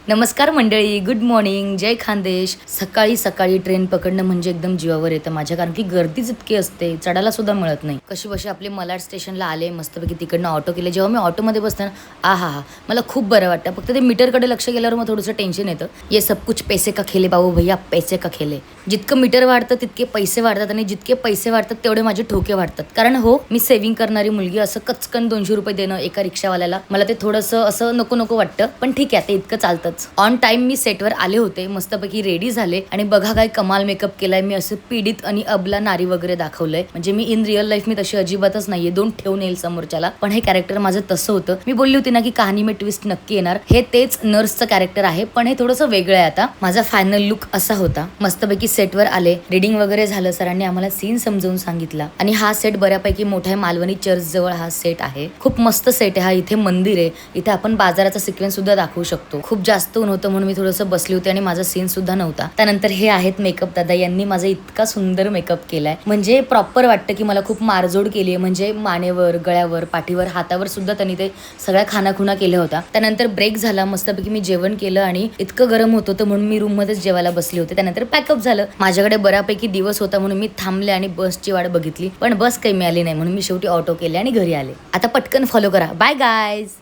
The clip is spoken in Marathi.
नमस्कार मंडळी, गुड मॉर्निंग, जय खानदेश. सकाळी सकाळी ट्रेन पकडणं म्हणजे एकदम जीवावर येतं माझ्या, कारण की गर्दीच इतकी असते, चढायला सुद्धा मिळत नाही. कशी बशी आपले मलाड स्टेशनला आले, मस्तपैकी तिकडनं ऑटो केले. जेव्हा मी ऑटोमध्ये बसते ना, हा मला खूप बरं वाटतं. फक्त ते मीटरकडे लक्ष गेल्यावर मग थोडंसं टेन्शन येतं. ये सब कुछ पैसे का खेले बाबू भैया, पैसे का खेले. जितकं मीटर वाढतं तितके पैसे वाढतात, आणि जितके पैसे वाढतात तेवढे माझे ठोके वाढतात. कारण हो, मी सेव्हिंग करणारी मुलगी, असं कचकन 200 रुपये देणं एका रिक्षावाल्याला मला ते थोडंसं असं नको नको वाटतं. पण ठीक आहे, ते इतकं चालतं. ऑन टाइम मी सेटवर आले होते, मस्तपैकी रेडी झाले, आणि बघा काय कमाल मेकअप केलाय मी. असं पीडित आणि अबला नारी वगैरे दाखवलंय. म्हणजे मी इन रिअल लाईफ मी तशी अजिबातच नाहीये, दोन ठेवून येईल समोरच्याला. पण हे कॅरेक्टर माझं तसं होतं. मी बोलली होती ना की कहाणी में ट्विस्ट नक्की येणार. हे तेच नर्सचं कॅरेक्टर आहे, पण हे थोडंसं वेगळं आहे. आता माझा फायनल लुक असा होता. मस्तपैकी सेटवर आले, रिडिंग वगैरे झालं, सरांनी आम्हाला सीन समजावून सांगितला. आणि हा सेट बऱ्यापैकी मोठा आहे, मालवणी चर्च जवळ हा सेट आहे. खूप मस्त सेट आहे हा. इथे मंदिर आहे, इथे आपण बाजाराचा सिक्वेन्स सुद्धा दाखवू शकतो. खूप जास्त ऊन होतं म्हणून मी थोडंसं बसली होती आणि माझा सीन सुद्धा नव्हता. त्यानंतर हे आहेत मेकअप दादा, यांनी माझा इतका सुंदर मेकअप केलाय, म्हणजे प्रॉपर वाटतं की मला खूप मारजोड केली आहे. म्हणजे मानेवर, गळ्यावर, पाठीवर, हातावर सुद्धा त्यांनी ते सगळ्या खानाखुणा केल्या होत्या. त्यानंतर ब्रेक झाला, मस्तपैकी मी जेवण केलं, आणि इतकं गरम होत होतं म्हणून मी रूम मध्येच जेवायला बसली होते. त्यानंतर पॅकअप झालं. माझ्याकडे बऱ्यापैकी दिवस होता म्हणून मी थांबले आणि बसची वाट बघितली, पण बस काही मिळाली नाही म्हणून मी शेवटी ऑटो केले आणि घरी आले. आता पटकन फॉलो करा. Bye guys.